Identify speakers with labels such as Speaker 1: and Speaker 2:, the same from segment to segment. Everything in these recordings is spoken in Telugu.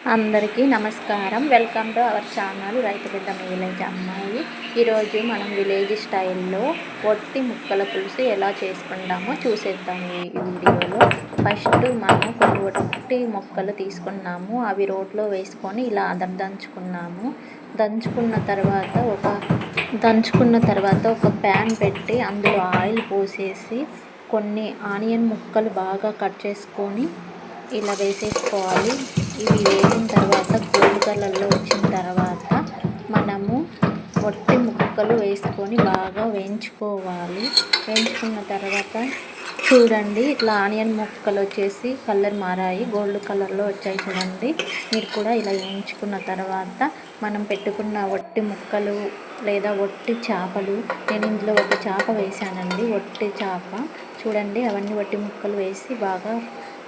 Speaker 1: అందరికీ నమస్కారం. వెల్కమ్ టు అవర్ ఛానల్ రైతు బిడ్డ విలేజ్ అమ్మాయి. ఈరోజు మనం విలేజ్ స్టైల్లో ఒట్టి ముక్కల పులుసు ఎలా చేసుకుంటామో చూసేద్దాం ఈ వీడియోలో. ఫస్ట్ మనం కొన్ని ఒట్టి ముక్కలు తీసుకున్నాము, అవి రోట్లో వేసుకొని ఇలా దంచుకున్నాము. దంచుకున్న తర్వాత ఒక ప్యాన్ పెట్టి అందులో ఆయిల్ పోసేసి కొన్ని ఆనియన్ ముక్కలు బాగా కట్ చేసుకొని ఇలా వేసేసుకోవాలి. ఇవి వేగిన తర్వాత గోల్డ్ కలర్లో వచ్చిన తర్వాత మనము ఒట్టి ముక్కలు వేసుకొని బాగా వేయించుకోవాలి. వేయించుకున్న తర్వాత చూడండి, ఇట్లా ఆనియన్ ముక్కలు వచ్చేసి కలర్ మారాయి, గోల్డ్ కలర్లో వచ్చాయి చూడండి. మీరు కూడా ఇలా వేయించుకున్న తర్వాత మనం పెట్టుకున్న ఒట్టి ముక్కలు లేదా ఒట్టి చేపలు, నేను ఇందులో ఒక చేప వేసానండి, ఒట్టి చేప చూడండి. అవన్నీ ఒట్టి ముక్కలు వేసి బాగా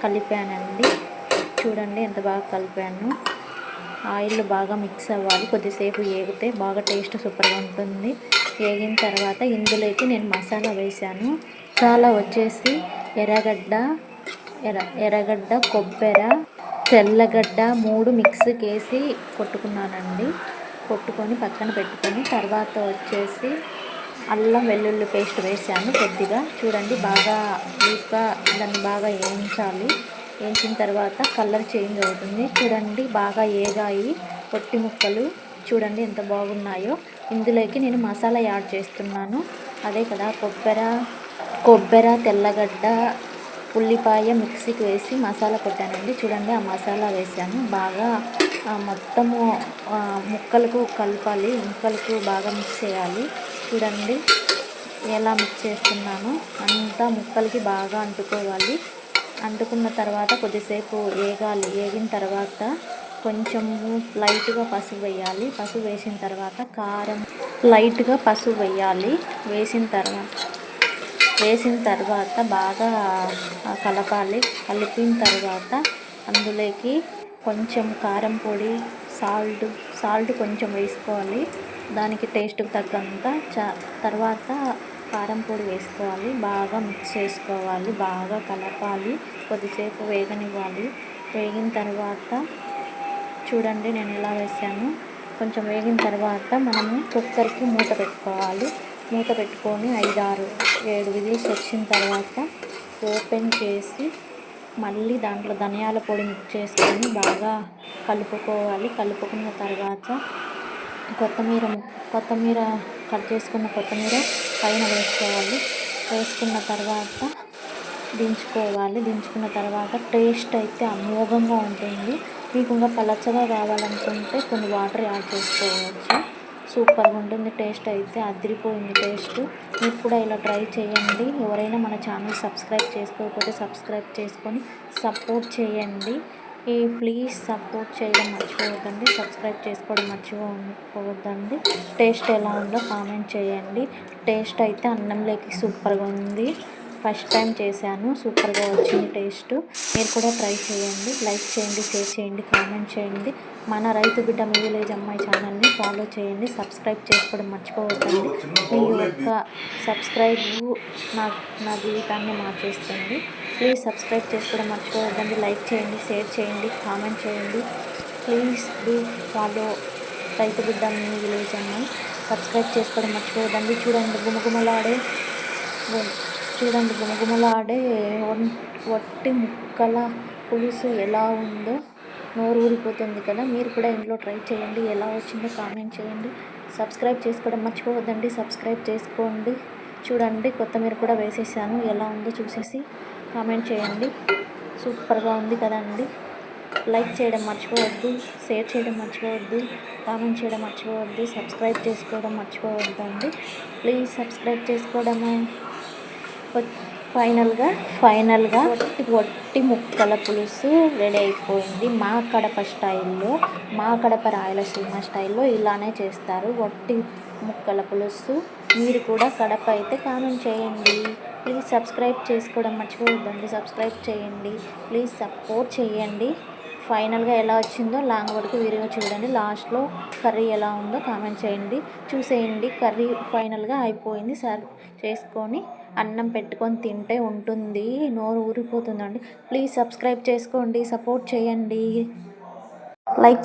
Speaker 1: కలిపానండి. చూడండి ఎంత బాగా కలిపాను. ఆయిల్ బాగా మిక్స్ అవ్వాలి, కొద్దిసేపు వేగితే బాగా టేస్ట్ సూపర్గా ఉంటుంది. వేగిన తర్వాత ఇందులోకి నేను మసాలా వేసాను. మసాలా వచ్చేసి ఎర్రగడ్డ, కొబ్బరి, తెల్లగడ్డ 3 మిక్స్కి వేసి కొట్టుకున్నానండి. కొట్టుకొని పక్కన పెట్టుకొని తర్వాత వచ్చేసి అల్లం వెల్లుల్లి పేస్ట్ వేసాను కొద్దిగా. చూడండి బాగా దాన్ని బాగా వేయించాలి. వేయించిన తర్వాత కలర్ చేంజ్ అవుతుంది. చూడండి బాగా ఏగాయి పొట్టి ముక్కలు, చూడండి ఎంత బాగున్నాయో. ఇందులోకి నేను మసాలా యాడ్ చేస్తున్నాను. అదే కదా కొబ్బరి, తెల్లగడ్డ, ఉల్లిపాయ మిక్సీకి వేసి మసాలా కొట్టానండి. చూడండి ఆ మసాలా వేసాను. బాగా మొత్తము ముక్కలకు కలపాలి, ముక్కలకు బాగా మిక్స్ చేయాలి. చూడండి ఎలా మిక్స్ చేస్తున్నాను, అంతా ముక్కలకి బాగా అంటుకోవాలి. అంటుకున్న తర్వాత కొద్దిసేపు వేగాలి. వేగిన తర్వాత కొంచెము లైట్గా పసుపు వేయాలి. పసుపు వేసిన తర్వాత కారం, లైట్గా పసుపు వేయాలి. వేసిన తర్వాత బాగా కలపాలి. కలిపిన తర్వాత అందులోకి కొంచెం కారం పొడి, సాల్ట్ కొంచెం వేసుకోవాలి, దానికి టేస్ట్కి తగ్గంత. తర్వాత కారం పొడి వేసుకోవాలి, బాగా మిక్స్ చేసుకోవాలి, బాగా కలపాలి, కొద్దిసేపు వేగనివ్వాలి. వేగిన తర్వాత చూడండి నేను ఎలా వేసాను. కొంచెం వేగిన తర్వాత మనము కుక్కర్కి మూత పెట్టుకోవాలి. మూత పెట్టుకొని 5-6-7 విజిల్స్ వచ్చిన తర్వాత ఓపెన్ చేసి మళ్ళీ దాంట్లో ధనియాల పొడి మిక్స్ చేసుకొని బాగా కలుపుకోవాలి. కలుపుకున్న తర్వాత కొత్తిమీర కట్ చేసుకున్న కొత్తిమీర పైన వేసుకోవాలి. వేసుకున్న తర్వాత దించుకోవాలి. దించుకున్న తర్వాత టేస్ట్ అయితే అమోఘంగా ఉంటుంది. మీకు ఇంకా పలచగా కావాలనుకుంటే కొన్ని వాటర్ యాడ్ చేసుకోవచ్చు. సూపర్గా ఉంటుంది. టేస్ట్ అయితే అదిరిపోయింది టేస్ట్. మీరు కూడా ఇలా ట్రై చేయండి. ఎవరైనా మన ఛానల్ సబ్స్క్రైబ్ చేసుకోకపోతే సబ్స్క్రైబ్ చేసుకొని సపోర్ట్ చేయండి. ప్లీజ్ సపోర్ట్ చేయడం మర్చిపోవద్దండి, సబ్స్క్రైబ్ చేసుకోవడం మర్చిపోవద్దండి. టేస్ట్ ఎలా ఉందో కామెంట్ చేయండి. టేస్ట్ అయితే అన్నంలోకి సూపర్గా ఉంది. ఫస్ట్ టైం చేశాను, సూపర్గా వచ్చింది టేస్ట్. మీరు కూడా ట్రై చేయండి. లైక్ చేయండి, షేర్ చేయండి, కామెంట్ చేయండి. మన రైతు బిడ్డ మీ విలేజ్ అమ్మాయి ఛానల్ని ఫాలో చేయండి. సబ్స్క్రైబ్ చేసుకోవడం మర్చిపోవద్దండి. మీ యొక్క సబ్స్క్రైబ్ నా జీవితాన్ని మార్చేస్తుంది. ప్లీజ్ సబ్స్క్రైబ్ చేసుకోవడం మర్చిపోవద్దండి. లైక్ చేయండి, షేర్ చేయండి, కామెంట్ చేయండి. ప్లీజ్ డూ ఫాలో రైతు బిడ్డ మీ విలేజ్ అమ్మాయి. సబ్స్క్రైబ్ చేసుకోవడం మర్చిపోవద్దండి. గుమగుమలాడే ఒట్టి ముక్కల పులుసు ఎలా ఉందో నోరు ఊరిపోతుంది కదా. మీరు కూడా ఇంట్లో ట్రై చేయండి. ఎలా వచ్చిందో కామెంట్ చేయండి. సబ్స్క్రైబ్ చేసుకోవడం మర్చిపోవద్దండి. సబ్స్క్రైబ్ చేసుకోండి. చూడండి కొత్తిమీర కూడా వేసేసాను. ఎలా ఉందో చూసేసి కామెంట్ చేయండి. సూపర్గా ఉంది కదండి. లైక్ చేయడం మర్చిపోవద్దు, షేర్ చేయడం మర్చిపోవద్దు, కామెంట్ చేయడం మర్చిపోవద్దు, సబ్స్క్రైబ్ చేసుకోవడం మర్చిపోవద్దండి. ప్లీజ్ సబ్స్క్రైబ్ చేసుకోవడము. ఫైనల్గా ఒట్టి ముక్కల పులుసు రెడీ అయిపోయింది. మా కడప రాయలసీమ స్టైల్లో ఇలానే చేస్తారు ఒట్టి ముక్కల పులుసు. మీరు కూడా కడప అయితే కామెంట్ చేయండి. ప్లీజ్ సబ్స్క్రైబ్ చేసుకోవడం మర్చిపోవద్దండి. సబ్స్క్రైబ్ చేయండి. ప్లీజ్ సపోర్ట్ చేయండి. ఫైనల్గా ఎలా వచ్చిందో లాంగ్ వరకు వీడియో చూడండి. లాస్ట్లో కర్రీ ఎలా ఉందో కామెంట్ చేయండి. చూసేయండి. కర్రీ ఫైనల్గా అయిపోయింది. సర్వ్ చేసుకొని అన్నం పెట్టుకొని తింటే ఉంటుంది, నోరు ఊరిపోతుందండి. ప్లీజ్ సబ్స్క్రైబ్ చేసుకోండి, సపోర్ట్ చేయండి. లైక్